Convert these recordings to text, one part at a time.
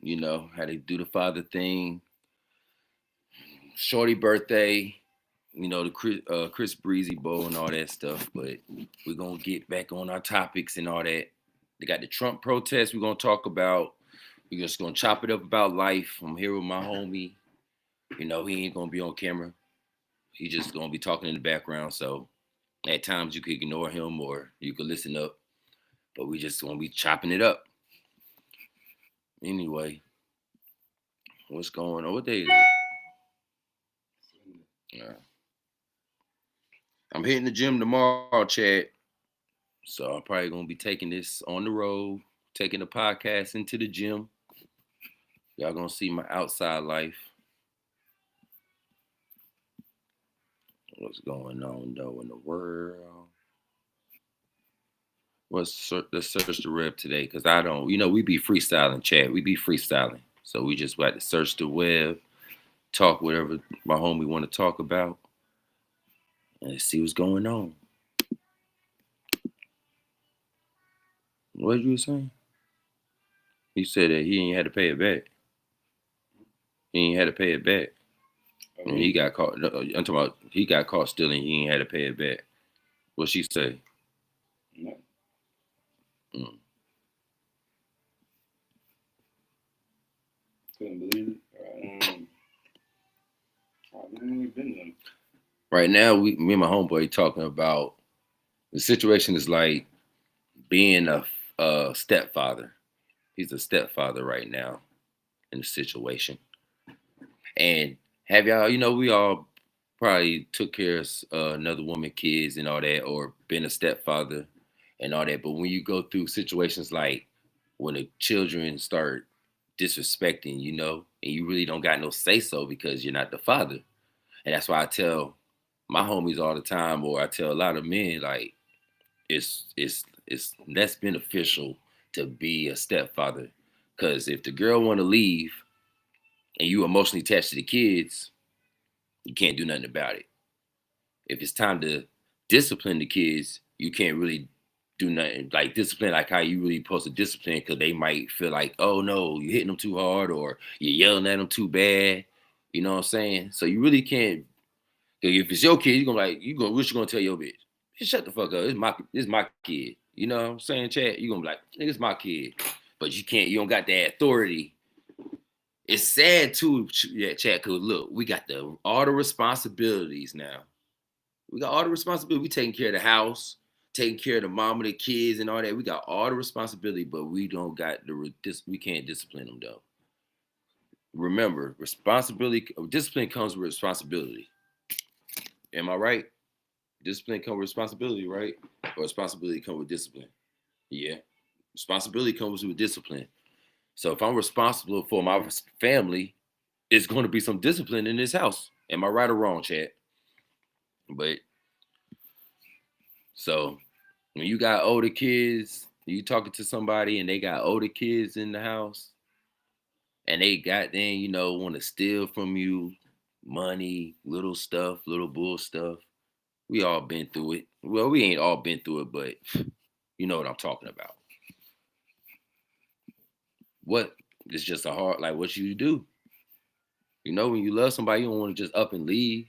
How they do the father thing. Shorty birthday, the Chris Breezy Bowl and all that stuff. But we're gonna get back on our topics and all that. They got the Trump protest we're gonna talk about. We're just gonna chop it up about life. I'm here with my homie. He ain't gonna be on camera. He's just gonna be talking in the background. So at times you could ignore him or you could listen up. But we just gonna be chopping it up. Anyway, what's going on? What day is it? Yeah. I'm hitting the gym tomorrow, Chad. So I'm probably gonna be taking this on the road, taking the podcast into the gym. Y'all gonna see my outside life. What's going on though in the world? Let's search the web today because I don't. We be freestyling, Chad. We be freestyling. So we just got to search the web, talk whatever my homie want to talk about, and see what's going on. What you saying? He said that he ain't had to pay it back. He ain't had to pay it back. And he got caught. I'm talking about he got caught stealing. He ain't had to pay it back. What she say? No. Mm. Couldn't believe it. Right now, me and my homeboy talking about the situation is like being a stepfather. He's a stepfather right now in the situation. And have y'all, we all probably took care of another woman, kids, and all that, or been a stepfather and all that. But when you go through situations like when the children start disrespecting, and you really don't got no say so because you're not the father. And that's why I tell my homies all the time, or I tell a lot of men, like, it's less beneficial to be a stepfather. Because if the girl want to leave and you emotionally attached to the kids, you can't do nothing about it. If it's time to discipline the kids, you can't really do nothing like discipline like how you really supposed to discipline because they might feel like, oh no, you're hitting them too hard or you're yelling at them too bad. You know what I'm saying? So you really can't. If it's your kid, you're gonna what you gonna tell your bitch? Just shut the fuck up. It's my kid. You know what I'm saying, Chad? You're gonna be like, nigga, it's my kid. But you don't got that authority. It's sad too, yeah, Chad, cause look, we got all the responsibilities now. We got all the responsibility. We taking care of the house, taking care of the mom and the kids and all that. We got all the responsibility, but we don't got we can't discipline them though. Remember, discipline comes with responsibility. Am I right? Discipline comes with responsibility, right? Or responsibility comes with discipline. Yeah. Responsibility comes with discipline. So if I'm responsible for my family, it's going to be some discipline in this house. Am I right or wrong, Chad? But so when you got older kids, you talking to somebody and they got older kids in the house and they got then, want to steal from you money, little stuff, little bull stuff. We all been through it. Well, we ain't all been through it, but you know what I'm talking about. What it's just a hard like what you do. When you love somebody, you don't want to just up and leave.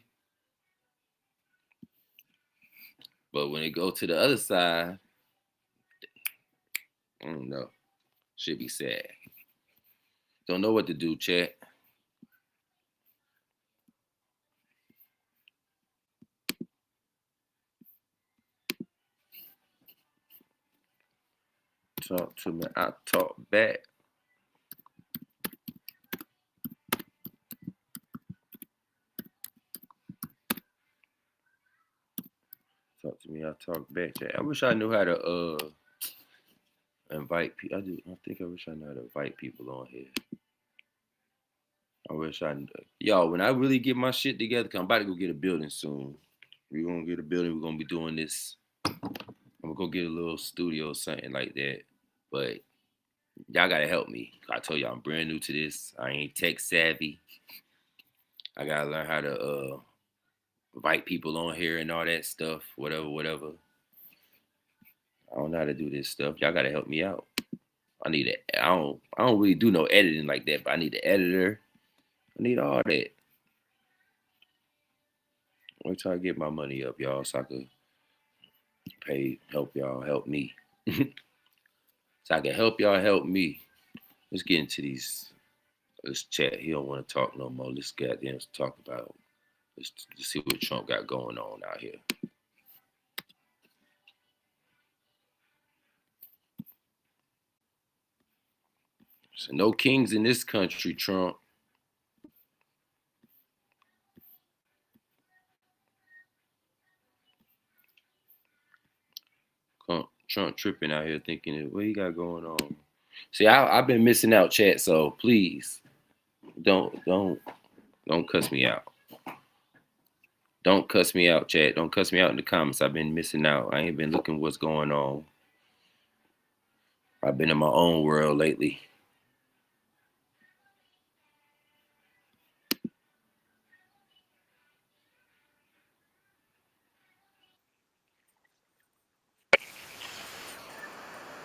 But when it go to the other side, I don't know. Should be sad. Don't know what to do, chat. Talk to me. I talk back. Talk to me. I talk back, chat. I wish I knew how to invite people. I think I wish I knew how to invite people on here. I wish I knew. Yo, when I really get my shit together, cause I'm about to go get a building soon. We're gonna get a building. We're gonna be doing this. I'm gonna go get a little studio or something like that. But y'all gotta help me. I told y'all I'm brand new to this. I ain't tech savvy. I gotta learn how to invite people on here and all that stuff. Whatever. I don't know how to do this stuff. Y'all gotta help me out. I need it. I don't really do no editing like that, but I need the editor. I need all that. Wait till I get my money up, y'all, so I can help y'all help me. So I can help y'all help me. Let's get into this chat. He don't want to talk no more. Let's get in. Let's talk about. Let's see what Trump got going on out here. So no kings in this country, Trump. Trump tripping out here thinking, what he got going on? See, I've been missing out, chat. So please don't cuss me out. Don't cuss me out, chat. Don't cuss me out in the comments. I've been missing out. I ain't been looking what's going on. I've been in my own world lately.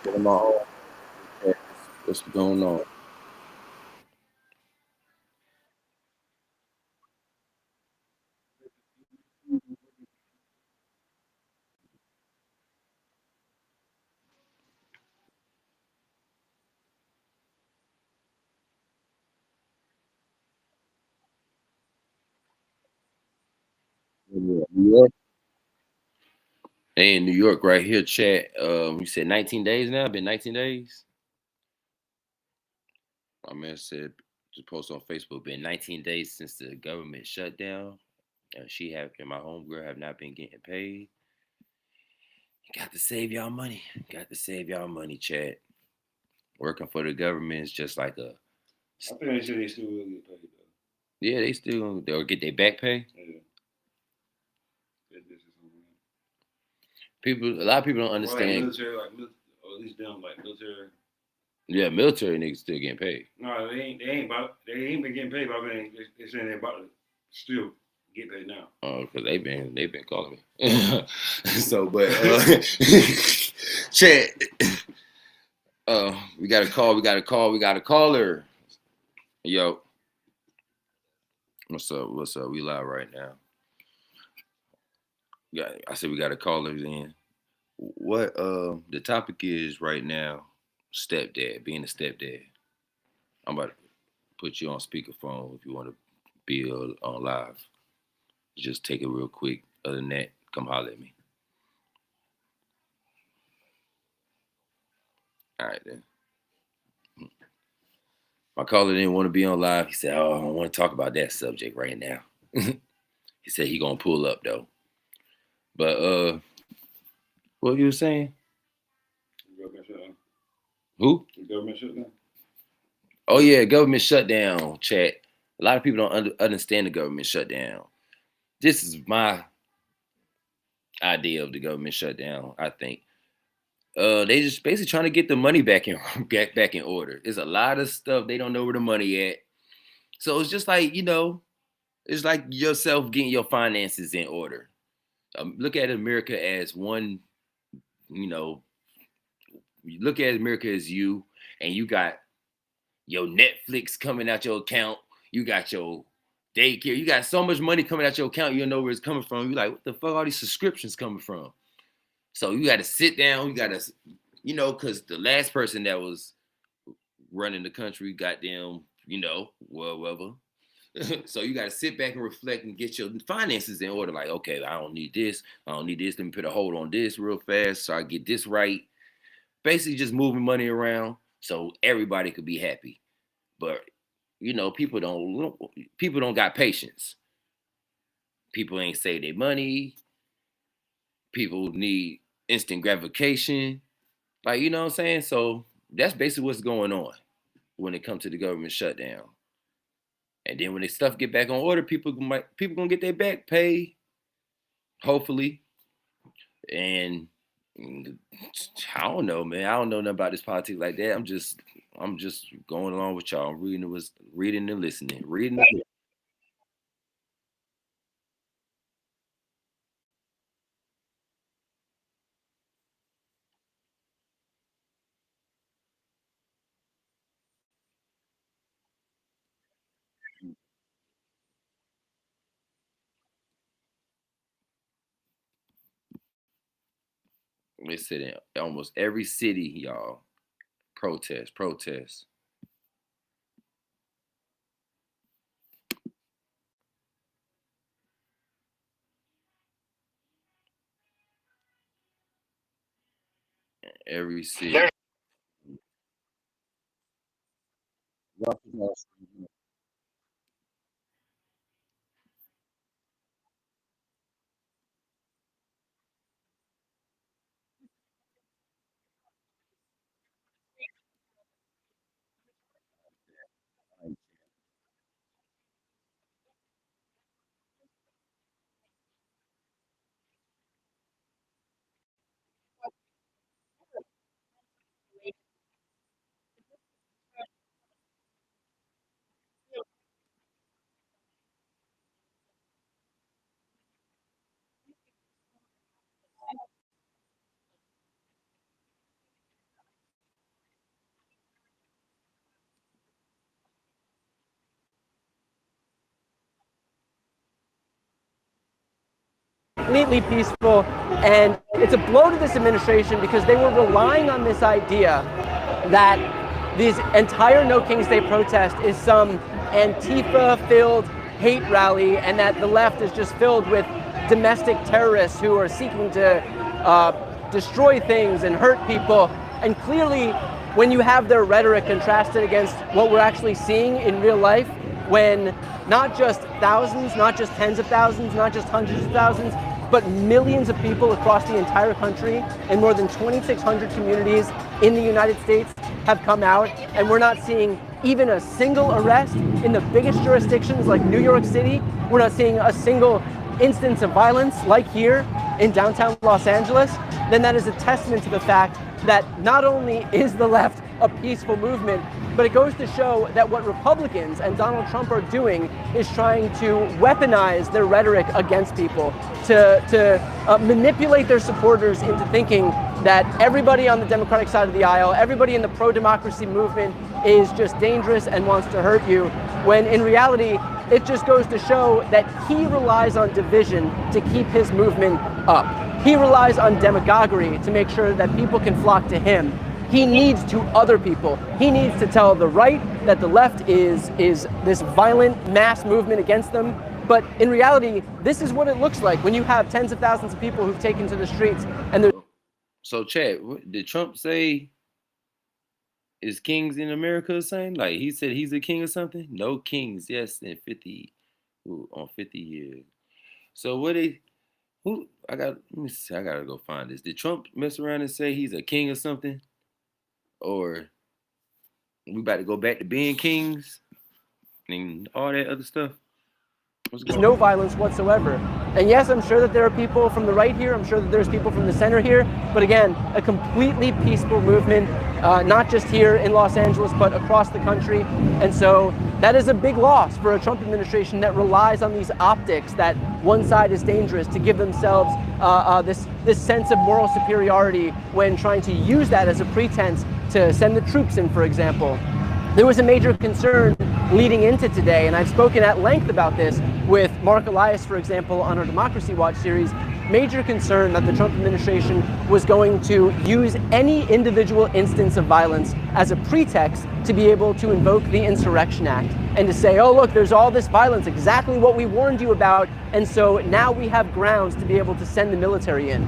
Been in my own world. What's going on? New York. Hey, in New York, right here, chat. You said 19 days now. Been 19 days. My man said to post on Facebook. Been 19 days since the government shut down. She have and my homegirl have not been getting paid. Got to save y'all money. Got to save y'all money, chat. Working for the government is just like a. I think they said they still will get paid though. Yeah, they still they'll get their back pay. Yeah. People, a lot of people don't Well, like understand. military, or at least them, like military. Yeah, military niggas still getting paid. No, they ain't been getting paid. But I mean, they saying they about to still get paid now. Oh, because they've been calling me. So, but chat. We got a call. We got a call. We got a caller. Yo, what's up? What's up? We live right now. Yeah, I said we got a caller in. What the topic is right now? Stepdad, being a stepdad. I'm about to put you on speakerphone if you want to be on live. Just take it real quick. Other than that, come holler at me. All right then. My caller didn't want to be on live. He said, "Oh, I don't want to talk about that subject right now." He said he gonna pull up though. But what you were saying? The government shut down. Who? The government shut down. Oh yeah, government shutdown. Chat. A lot of people don't understand the government shutdown. This is my idea of the government shutdown. I think they just basically trying to get the money back in back in order. There's a lot of stuff they don't know where the money at. So it's just like it's like yourself getting your finances in order. Look at America as one. You know, you look at America as you, and you got your Netflix coming out your account. You got your daycare. You got so much money coming out your account. You don't know where it's coming from. You like, what the fuck? All these subscriptions coming from? So you got to sit down. You got to, because the last person that was running the country, goddamn, whatever. So you got to sit back and reflect and get your finances in order. Like, okay, I don't need this. I don't need this. Let me put a hold on this real fast so I get this right. Basically, just moving money around so everybody could be happy. But people don't got patience. People ain't save their money. People need instant gratification. Like, you know what I'm saying? So that's basically what's going on when it comes to the government shutdown. And then when the stuff get back on order, people gonna get their back pay, hopefully. And I don't know, man. I don't know nothing about this politics like that. I'm just going along with y'all. I'm reading and listening. Reading. They said in almost every city, y'all, protest, protest. Every city. Completely peaceful, and it's a blow to this administration because they were relying on this idea that this entire No Kings Day protest is some Antifa-filled hate rally, and that the left is just filled with domestic terrorists who are seeking to destroy things and hurt people. And clearly, when you have their rhetoric contrasted against what we're actually seeing in real life, when not just thousands, not just tens of thousands, not just hundreds of thousands, but millions of people across the entire country in more than 2,600 communities in the United States have come out, and we're not seeing even a single arrest in the biggest jurisdictions like New York City. We're not seeing a single instance of violence like here in downtown Los Angeles. Then that is a testament to the fact that not only is the left a peaceful movement, but it goes to show that what Republicans and Donald Trump are doing is trying to weaponize their rhetoric against people, to manipulate their supporters into thinking that everybody on the Democratic side of the aisle, everybody in the pro-democracy movement is just dangerous and wants to hurt you, when in reality, it just goes to show that he relies on division to keep his movement up. He relies on demagoguery to make sure that people can flock to him. He needs to other people. He needs to tell the right that the left is this violent mass movement against them. But in reality, this is what it looks like when you have tens of thousands of people who've taken to the streets. And So, Chad, did Trump say is kings in America or something? Like he said he's a king or something? No kings, yes, in 50, on 50 years. So what they who I got let me see, I gotta go find this. Did Trump mess around and say he's a king or something? Or we about to go back to being kings and all that other stuff? What's there's going no on? violence whatsoever. And yes, I'm sure that there are people from the right here. I'm sure that there's people from the center here. But again, a completely peaceful movement, not just here in Los Angeles, but across the country. And so that is a big loss for a Trump administration that relies on these optics that one side is dangerous to give themselves this sense of moral superiority when trying to use that as a pretense to send the troops in, for example. There was a major concern leading into today, and I've spoken at length about this with Mark Elias, for example, on our Democracy Watch series. Major concern that the Trump administration was going to use any individual instance of violence as a pretext to be able to invoke the Insurrection Act and to say, oh, look, there's all this violence, exactly what we warned you about, and so now we have grounds to be able to send the military in.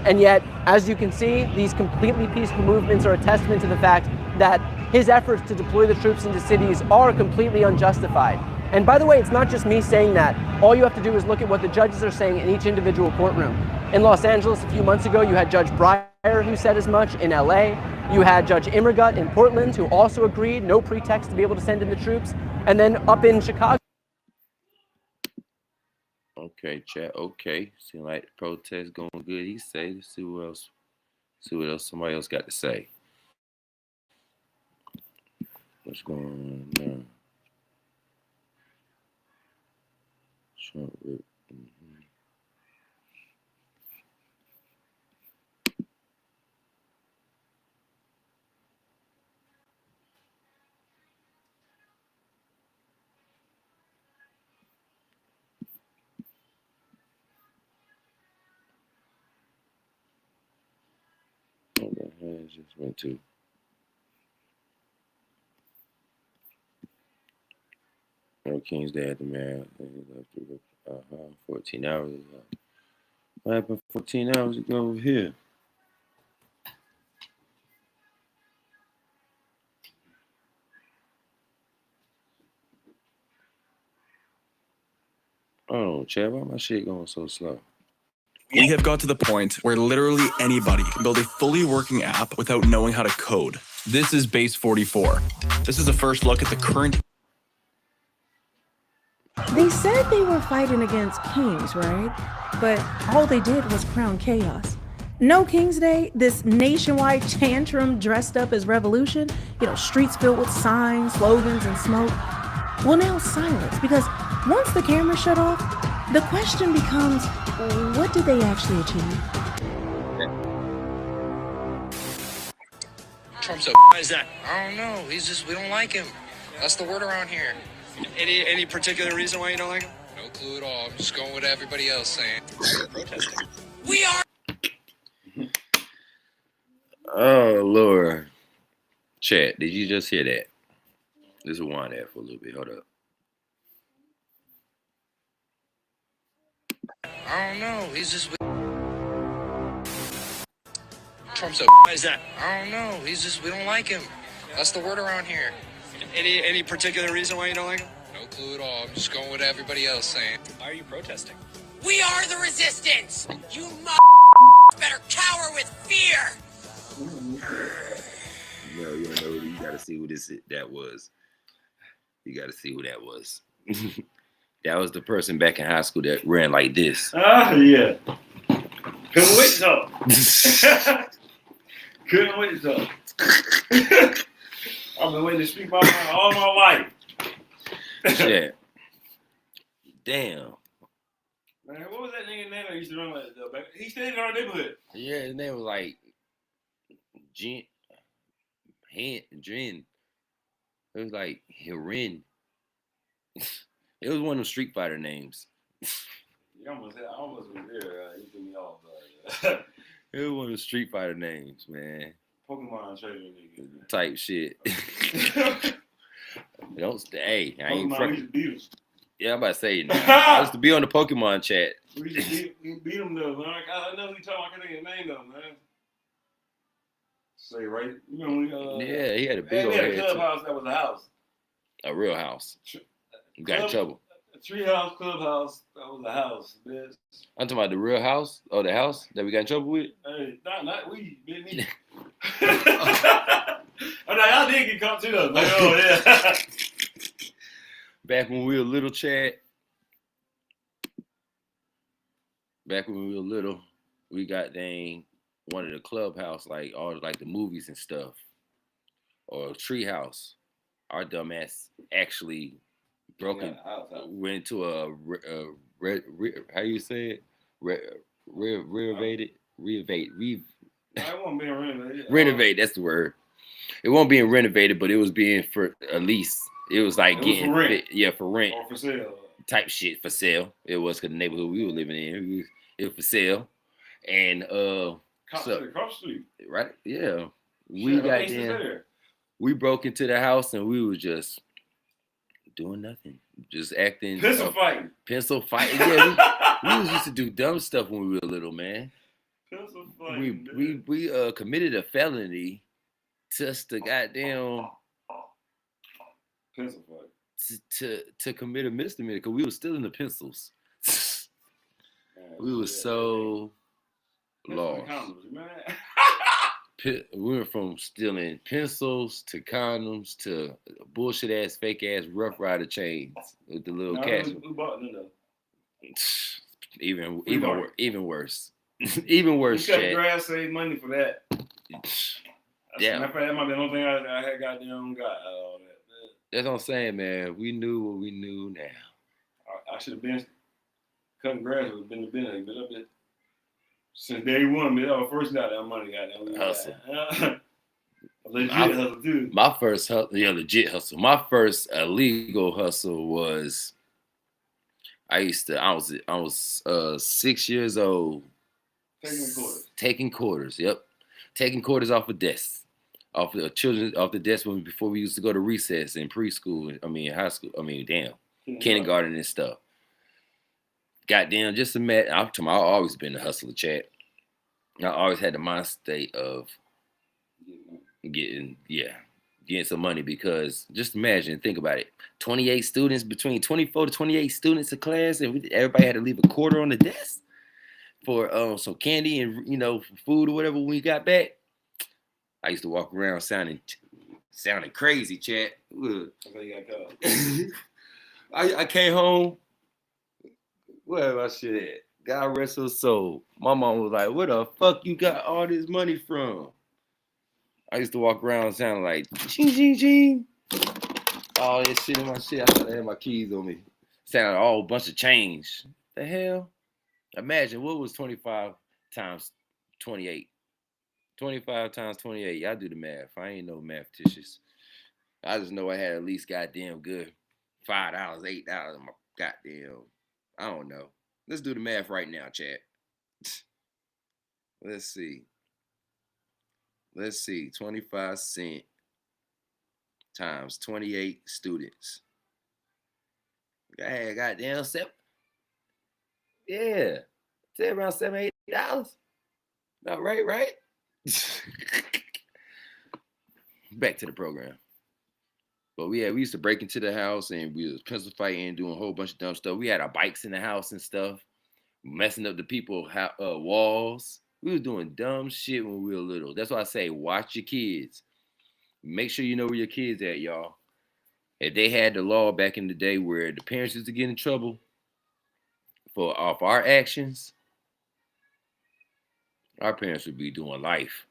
And yet, as you can see, these completely peaceful movements are a testament to the fact that his efforts to deploy the troops into cities are completely unjustified. And by the way, it's not just me saying that. All you have to do is look at what the judges are saying in each individual courtroom. In Los Angeles a few months ago, you had Judge Breyer who said as much. In LA, you had Judge Immergut in Portland who also agreed, no pretext to be able to send in the troops. And then up in Chicago. Okay, Chad, okay. Seem like the protest going good, he say. Let's see what else. See what else somebody else got to say. What's going on now? Trump. Just went to. No King's Day at the man. 14 hours ago. What happened 14 hours ago over here? Oh, Chad, why my shit going so slow? We have got to the point where literally anybody can build a fully working app without knowing how to code. This is Base 44. This is a first look at the current. They said they were fighting against kings, right? But all they did was crown chaos. No King's Day, this nationwide tantrum dressed up as revolution, streets filled with signs, slogans, and smoke. Well, now silence, because once the camera shut off, the question becomes, what did they actually achieve? Trump's Why is that? I don't know. We don't like him. That's the word around here. Any particular reason why you don't like him? No clue at all. I'm just going with everybody else saying. Protesting. We are. Oh, Lord. Chat, did you just hear that? Let's rewind that for a little bit. Hold up. I don't know. Trump's Why is that? I don't know. We don't like him. That's the word around here. Any particular reason why you don't like him? No clue at all. I'm just going with everybody else saying. Why are you protesting? We are the resistance! You better cower with fear! No, you don't know. You gotta see who that was. You gotta see who that was. That was the person back in high school that ran like this. Yeah. Couldn't wait to talk. Couldn't wait to talk. I've been waiting to speak my mind all my life. Yeah. Damn. Man, what was that nigga name that used to run like that? He stayed in our neighborhood. Yeah, his name was like Dren. It was like Hirin. It was one of them Street Fighter names. I almost was there. He threw me off. It was one of the Street Fighter names, man. Pokemon trainer nigga. Type shit. Don't stay. I ain't Pokemon, we used to beat him. Yeah, I'm about to say now. I used to be on the Pokemon chat. We used to beat him though, man. I know who you talking about. I can't think of his name though, man. Say right. You know when yeah, he had a big old head. head. Clubhouse that was a house. A real house. You got in trouble. A treehouse clubhouse that was a house, bitch. I'm talking about the real house? Oh, the house that we got in trouble with? Hey, not we, didn't he? I know y'all did get caught too though. Like, oh yeah. Back when we were little, Chad. Back when we were little, we got one of the clubhouse, like all like the movies and stuff, or treehouse. Our dumbass actually went to a how you say it? Renovate. That's the word. It won't being renovated, but it was being for a lease. It was like getting for rent. For rent Or for sale. Type shit for sale. It was because the neighborhood we were living in, it was for sale, and Cross Street. Right? Yeah, we got there. We broke into the house and we were just doing nothing, just acting. Pencil fighting. Yeah, we was used to do dumb stuff when we were little, man. Pencil fighting. We committed a felony just to goddamn pencil fight to commit a misdemeanor because we were still in the pencils. We were so lost. We went from stealing pencils to condoms to bullshit ass, fake ass Rough Rider chains with the little cash. Who bought them though? Even worse. Even worse. You cut grass, save money for that. Yeah. That might be the only thing I had goddamn got out of all that. That's what I'm saying, man. We knew what we knew now. I should have been cutting grass. Would have been the business. Since day one, man, I first got that money. Goddamn hustle. Legit hustle too. My first hustle, legit hustle. My first illegal hustle was I was 6 years old. Taking quarters. Taking quarters. Yep. taking quarters off of desks, off the children, off the desk when before we used to go to recess in preschool. I mean, high school. I mean, damn, kindergarten and stuff. Goddamn, just imagine. I've always been a hustler, chat. I always had the mind state of getting some money because just imagine, think about it. 28 students, between 24 to 28 students a class, and everybody had to leave a quarter on the desk for some candy and food or whatever when we got back. I used to walk around sounding crazy, chat. I came home. Where my shit at? God rest her soul. My mom was like, "Where the fuck you got all this money from?" I used to walk around sounding like ching ching ching. All this shit in my shit. I thought I had my keys on me. Sounded all a bunch of change. The hell? Imagine what was 25 times 28. 25 times 28. Y'all do the math. I ain't no mathematicians. I just know I had at least goddamn good $5, $8 in my goddamn. I don't know. Let's do the math right now, chat. Let's see. 25 cents times 28 students. I had goddamn $7. Yeah. Say around $7, $8. About right? Back to the program. But we used to break into the house and we was pencil fighting and doing a whole bunch of dumb stuff. We had our bikes in the house and stuff, messing up the people's walls. We was doing dumb shit when we were little. That's why I say watch your kids. Make sure you know where your kids at, y'all. If they had the law back in the day where the parents used to get in trouble for off our actions, our parents would be doing life.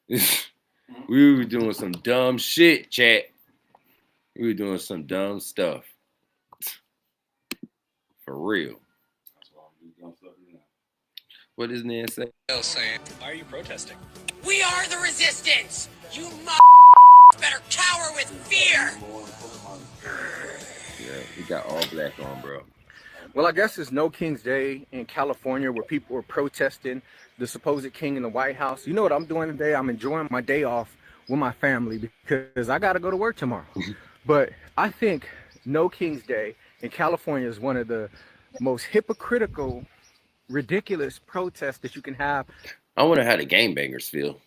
We were doing some dumb shit, chat. We were doing some dumb stuff. For real. What does Nan say? Why are you protesting? We are the resistance! You better cower with fear! Yeah, we got all black on, bro. Well, I guess it's No King's Day in California where people were protesting the supposed king in the White House. You know what I'm doing today? I'm enjoying my day off with my family because I got to go to work tomorrow. But I think No King's Day in California is one of the most hypocritical, ridiculous protests that you can have. I wonder how the gangbangers feel.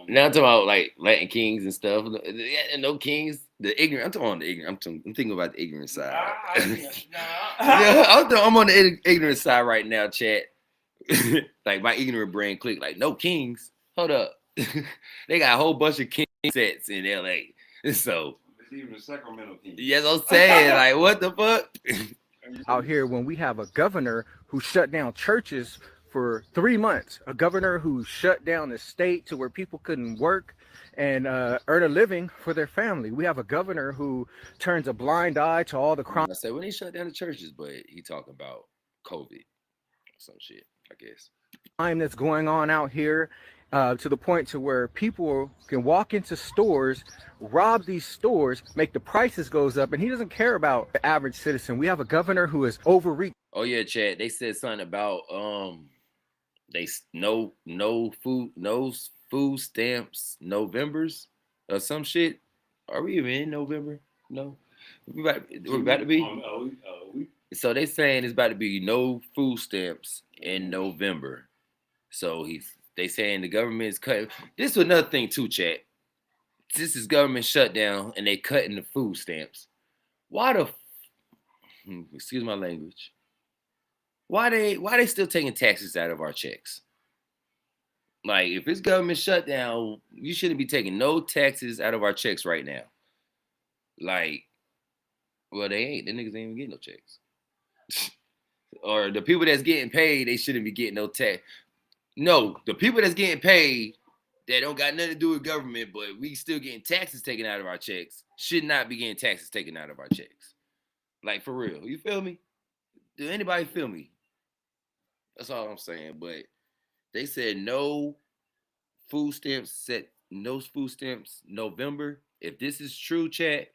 Now I'm talking about like Latin kings and stuff. No kings. The ignorant. I'm talking about the ignorant. I'm thinking about the ignorant side. Yeah, I'm on the ignorant side right now, chat. Like my ignorant brain clicked. Like no kings. Hold up. They got a whole bunch of king sets in LA. So it's even a Sacramento king. Yes, I'm saying like what the fuck. Out here when we have a governor who shut down churches for 3 months, a governor who shut down the state to where people couldn't work and earn a living for their family. We have a governor who turns a blind eye to all the crime. I said when he shut down the churches, but he talking about COVID or some shit, I guess. Crime that's going on out here to the point to where people can walk into stores, rob these stores, make the prices goes up, and he doesn't care about the average citizen. We have a governor who is overreaching. Oh yeah, Chad. They said something about they no food stamps Novembers or some shit. Are we even in November? No, we're about to be. So they saying it's about to be no food stamps in November. So they saying the government is cutting. This is another thing too, chat. This is government shutdown and they cutting the food stamps. Why the excuse my language? Why they still taking taxes out of our checks? Like if it's government shutdown, you shouldn't be taking no taxes out of our checks right now. Like, well, they ain't. The niggas ain't even getting no checks. Or the people that's getting paid, they shouldn't be getting no tax. No, the people that's getting paid that don't got nothing to do with government, but we still getting taxes taken out of our checks, should not be getting taxes taken out of our checks. Like for real. You feel me? Do anybody feel me? That's all I'm saying. But they said no food stamps November. If this is true, chat,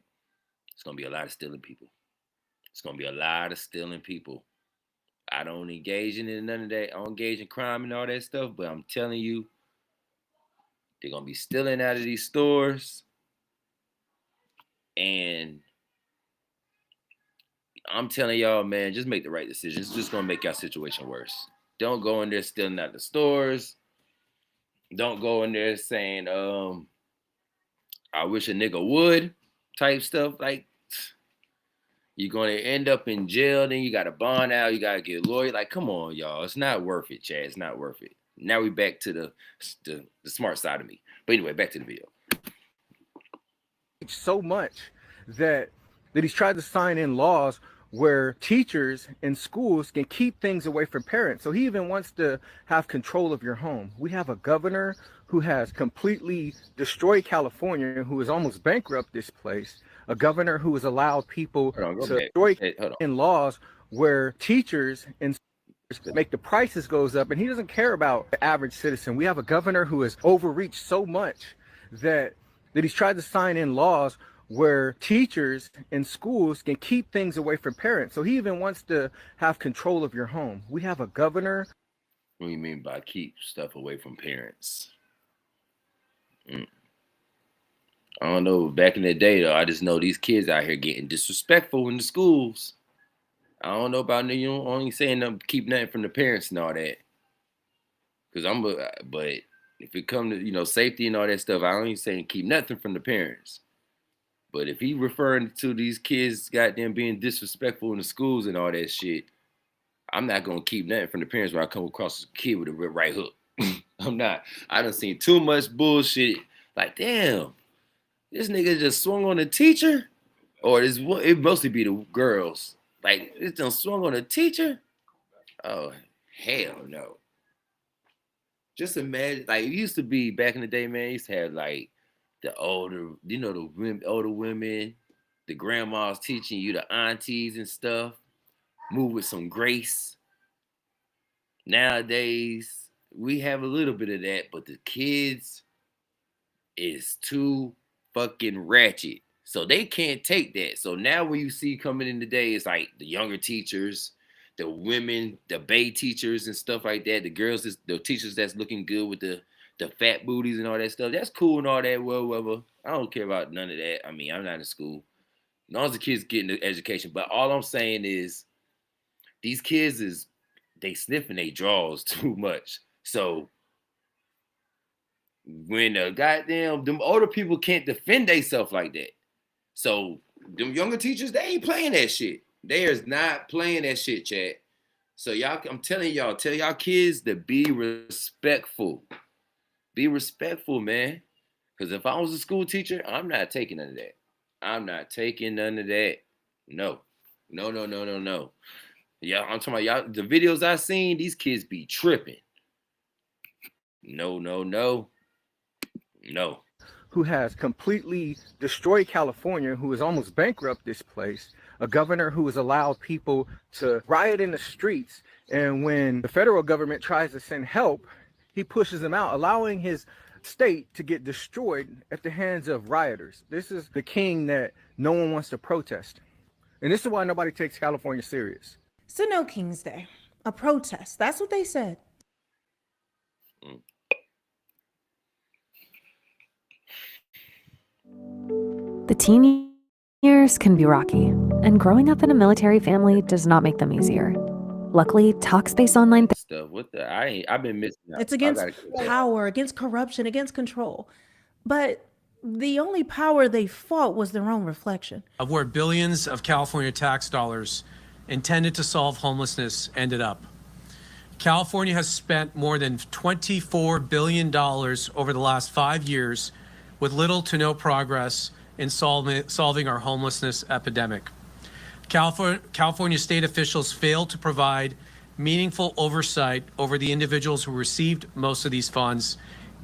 it's gonna be a lot of stealing people. It's gonna be a lot of stealing people. I don't engage in none of that. I don't engage in crime and all that stuff, but I'm telling you, they're gonna be stealing out of these stores, and I'm telling y'all, man, just make the right decision. It's just gonna make y'all situation worse. Don't go in there stealing out the stores. Don't go in there saying, I wish a nigga would type stuff. Like, you're gonna end up in jail, then you gotta bond out, you gotta get a lawyer. Like, come on, y'all. It's not worth it, Chad. It's not worth it. Now we back to the smart side of me. But anyway, back to the video. So much that he's tried to sign in laws where teachers in schools can keep things away from parents. So he even wants to have control of your home. We have a governor who has completely destroyed California, who has almost bankrupt this place. A governor who has allowed people to destroy in laws where teachers in make the prices goes up, and he doesn't care about the average citizen. We have a governor who has overreached so much that he's tried to sign in laws where teachers in schools can keep things away from parents. So he even wants to have control of your home. We have a governor. What do you mean by keep stuff away from parents? I don't know. Back in the day, though, I just know these kids out here getting disrespectful in the schools. I don't know about only saying them keep nothing from the parents and all that. But if it comes to safety and all that stuff, I ain't saying keep nothing from the parents. But if he referring to these kids goddamn being disrespectful in the schools and all that shit, I'm not gonna keep nothing from the parents when I come across a kid with a right hook. I'm not. I done seen too much bullshit. Like, damn, this nigga just swung on a teacher, or it mostly be the girls. Like, it done swung on a teacher. Oh, hell no. Just imagine, like, it used to be back in the day, man. It used to have like the older, older women, the grandmas teaching you, the aunties and stuff. Move with some grace. Nowadays, we have a little bit of that, but the kids is too fucking ratchet. So they can't take that. So now when you see coming in today, it's like the younger teachers, the women, the bae teachers and stuff like that. The girls, the teachers that's looking good with the fat booties and all that stuff. That's cool and all that. Well, I don't care about none of that. I mean, I'm not in school. As long as the kids getting the education. But all I'm saying is these kids they sniffing their drawers too much. So when them older people can't defend themselves like that. So them younger teachers, they ain't playing that shit. They is not playing that shit, Chad. So y'all, I'm telling y'all, tell y'all kids to be respectful. Be respectful, man. Because if I was a school teacher, I'm not taking none of that. I'm not taking none of that. No. Yeah, I'm talking about y'all. The videos I seen, these kids be tripping. No. Who has completely destroyed California, who has almost bankrupt this place, a governor who has allowed people to riot in the streets, and when the federal government tries to send help, he pushes them out, allowing his state to get destroyed at the hands of rioters. This is the king that no one wants to protest. And this is why nobody takes California serious. So no King's Day, a protest. That's what they said. The teen years can be rocky, and growing up in a military family does not make them easier. Luckily, Talkspace Online stuff. I've been missing out. It's against power, against corruption, against control. But the only power they fought was their own reflection. Of where billions of California tax dollars intended to solve homelessness ended up. California has spent more than $24 billion over the last 5 years with little to no progress in solving our homelessness epidemic. California state officials failed to provide meaningful oversight over the individuals who received most of these funds,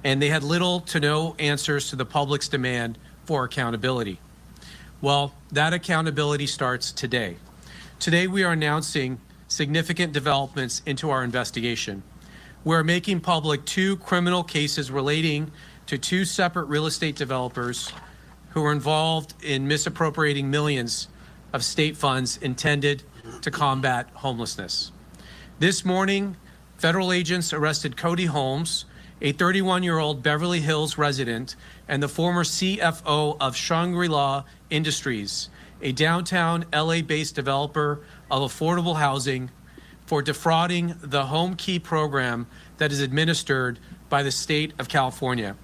and they had little to no answers to the public's demand for accountability. Well, that accountability starts today. Today, we are announcing significant developments into our investigation. We're making public 2 criminal cases relating to 2 separate real estate developers who were involved in misappropriating millions of state funds intended to combat homelessness. This morning, federal agents arrested Cody Holmes, a 31-year-old Beverly Hills resident and the former CFO of Shangri-La Industries, a downtown LA-based developer of affordable housing, for defrauding the Home Key program that is administered by the state of California.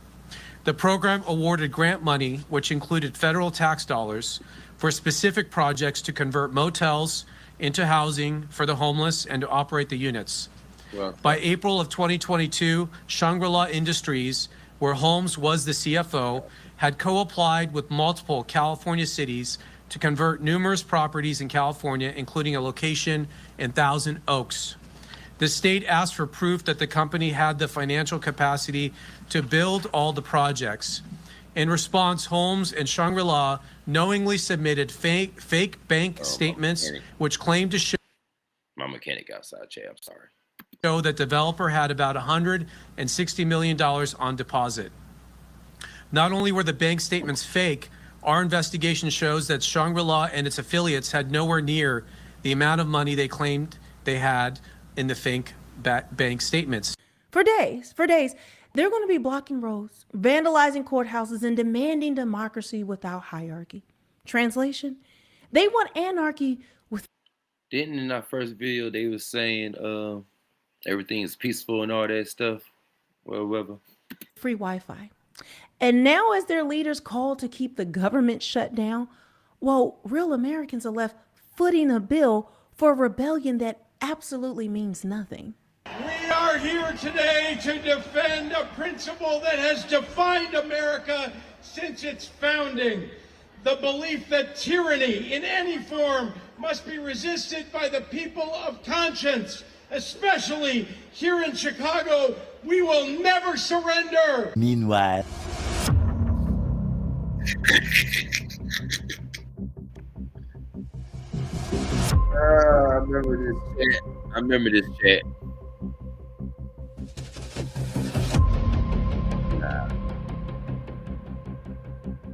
The program awarded grant money, which included federal tax dollars, for specific projects to convert motels into housing for the homeless and to operate the units. By April of 2022, Shangri-La Industries, where Holmes was the CFO, had co-applied with multiple California cities to convert numerous properties in California, including a location in Thousand Oaks. The state asked for proof that the company had the financial capacity to build all the projects. In response, Holmes and Shangri-La knowingly submitted fake bank statements, which claimed to show my mechanic outside, Jay. I'm sorry. That developer had about $160 million on deposit. Not only were the bank statements fake, our investigation shows that Shangri-La and its affiliates had nowhere near the amount of money they claimed they had in the fake bank statements. For days, they're going to be blocking roads, vandalizing courthouses, and demanding democracy without hierarchy. Translation, they want anarchy with... Didn't in our first video they was saying everything is peaceful and all that stuff? Well, free Wi-Fi. And now as their leaders call to keep the government shut down, well, real Americans are left footing a bill for a rebellion that absolutely means nothing. We are here today to defend a principle that has defined America since its founding. The belief that tyranny in any form must be resisted by the people of conscience. Especially here in Chicago, we will never surrender. Meanwhile. I remember this chat.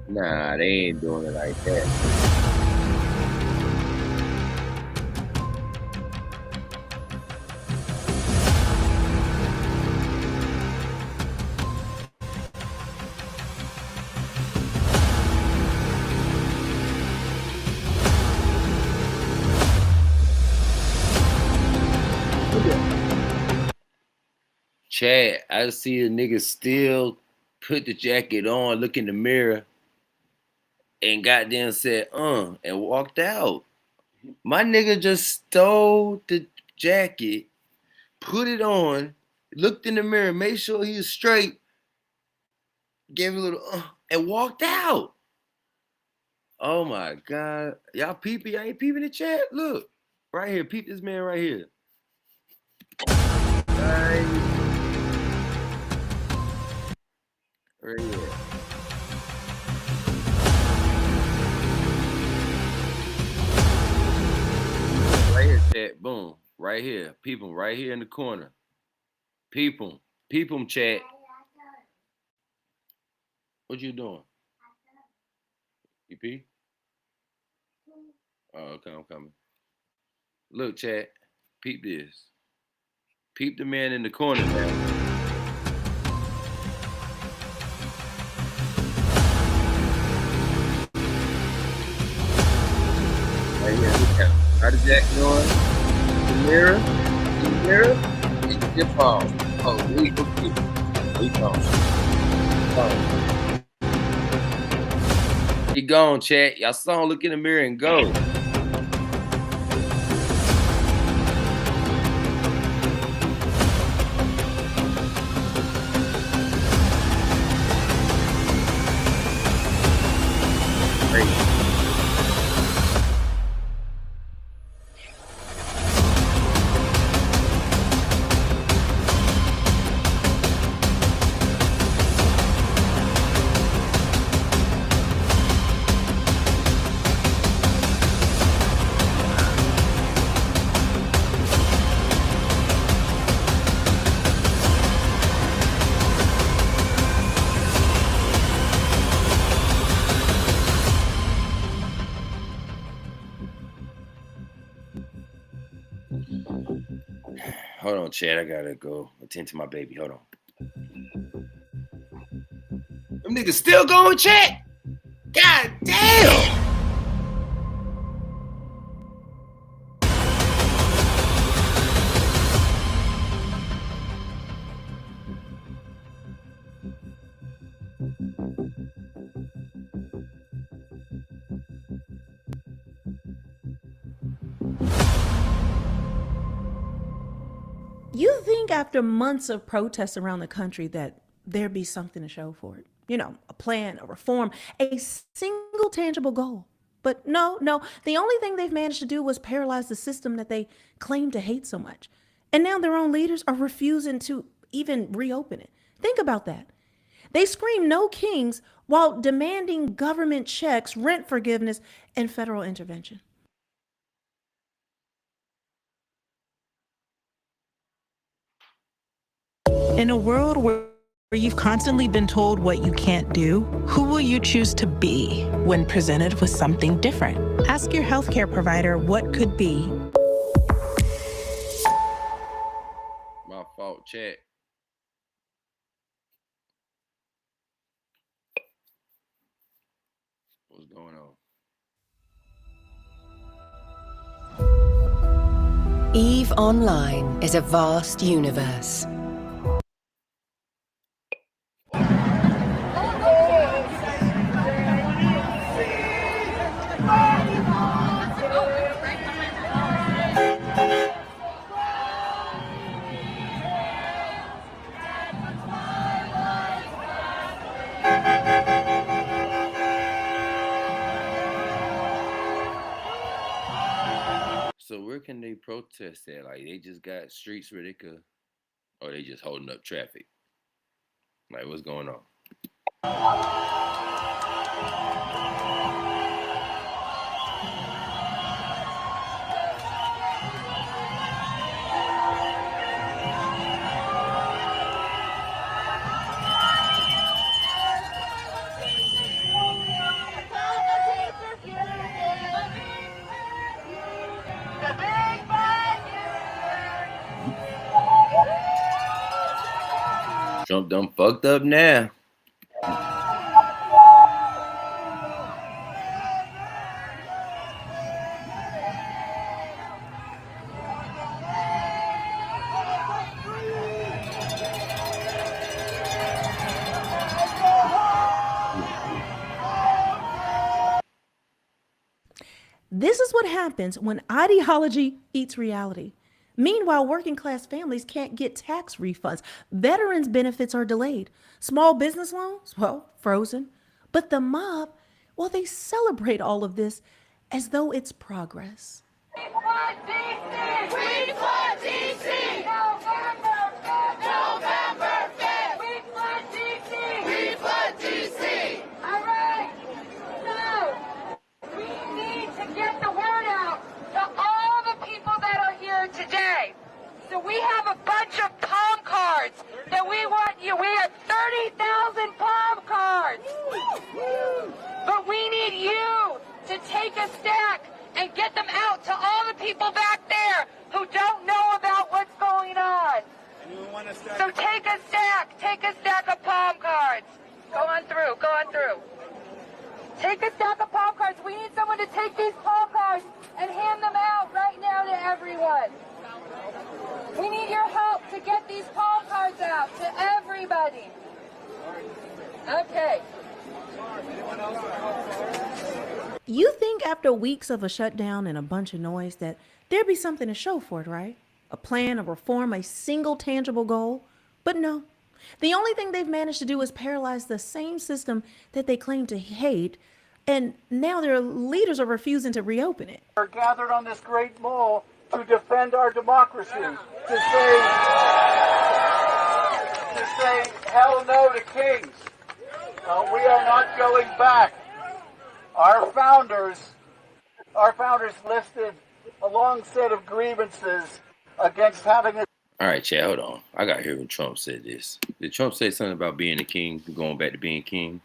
Nah, they ain't doing it like that. Chad, I see a nigga still put the jacket on, look in the mirror, and goddamn said, and walked out. My nigga just stole the jacket, put it on, looked in the mirror, made sure he was straight, gave a little, and walked out. Oh my God. Y'all peeping? Y'all ain't peeping the chat? Look, right here. Peep this man right here. Right here. Right here, chat. Boom. Right here. Peep him right here in the corner. Peep him. Peep him, chat. What you doing? You pee? Oh, okay, I'm coming. Look, chat. Peep this. Peep the man in the corner now. Right here, look out. How the jack going? The mirror, and you just fall. Oh, we go keep. We gone. He gone, chat. Y'all saw him look in the mirror and go. Hold on, Chad. I gotta go attend to my baby. Hold on. Them niggas still going, Chad? God damn! You think after months of protests around the country that there'd be something to show for it? You know, a plan, a reform, a single tangible goal. But no, the only thing they've managed to do was paralyze the system that they claim to hate so much. And now their own leaders are refusing to even reopen it. Think about that. They scream no kings while demanding government checks, rent forgiveness, and federal intervention. In a world where you've constantly been told what you can't do, who will you choose to be when presented with something different? Ask your healthcare provider what could be. My fault, Chad. What's going on? EVE Online is a vast universe. So where can they protest at? Like they just got streets where they could, or they just holding up traffic? Like what's going on? Trump done fucked up now. This is what happens when ideology eats reality. Meanwhile, working class families can't get tax refunds. Veterans' benefits are delayed. Small business loans, well, frozen. But the mob, well, they celebrate all of this as though it's progress. We flood DC! We flood DC! November 5th! We flood DC! We flood DC! All right! So, we need to get the word out to all the people that are here today. So we have a bunch of palm cards that we want you. We have 30,000 palm cards. But we need you to take a stack and get them out to all the people back there who don't know about what's going on. So take a stack of palm cards. Go on through. Take a stack of palm cards. We need someone to take these palm cards and hand them out right now to everyone. We need your help to get these palm cards out to everybody. Okay. You think after weeks of a shutdown and a bunch of noise that there'd be something to show for it, right? A plan, a reform, a single tangible goal? But no. The only thing they've managed to do is paralyze the same system that they claim to hate, and now their leaders are refusing to reopen it. We're gathered on this great mall to defend our democracy, to say hell no to kings. We are not going back. Our founders listed a long set of grievances against having a... All right, Chad, hold on. I got to hear when Trump said this. Did Trump say something about being a king, going back to being king?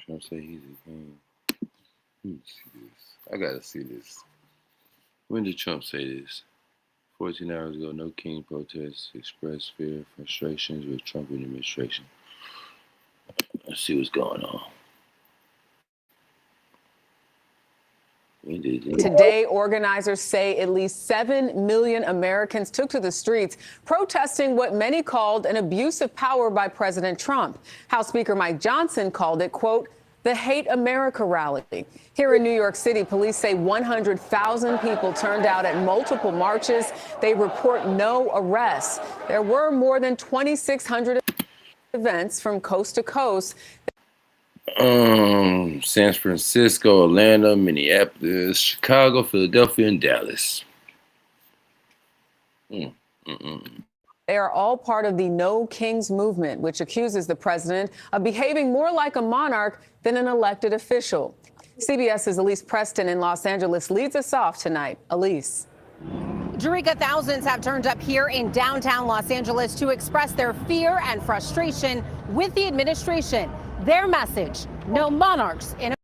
Trump say he's a king. Let me see this. I gotta see this. When did Trump say this? 14 hours ago, no king protests expressed fear, frustrations with Trump administration. Let's see what's going on. Today, organizers say at least 7 million Americans took to the streets protesting what many called an abuse of power by President Trump. House Speaker Mike Johnson called it, quote, the Hate America rally. Here in New York City, police say 100,000 people turned out at multiple marches. They report no arrests. There were more than 2,600 events from coast to coast. San Francisco, Atlanta, Minneapolis, Chicago, Philadelphia, and Dallas. They are all part of the No Kings movement, which accuses the president of behaving more like a monarch than an elected official. CBS's Elise Preston in Los Angeles leads us off tonight. Elise. Jerika, thousands have turned up here in downtown Los Angeles to express their fear and frustration with the administration. Their message, no monarchs in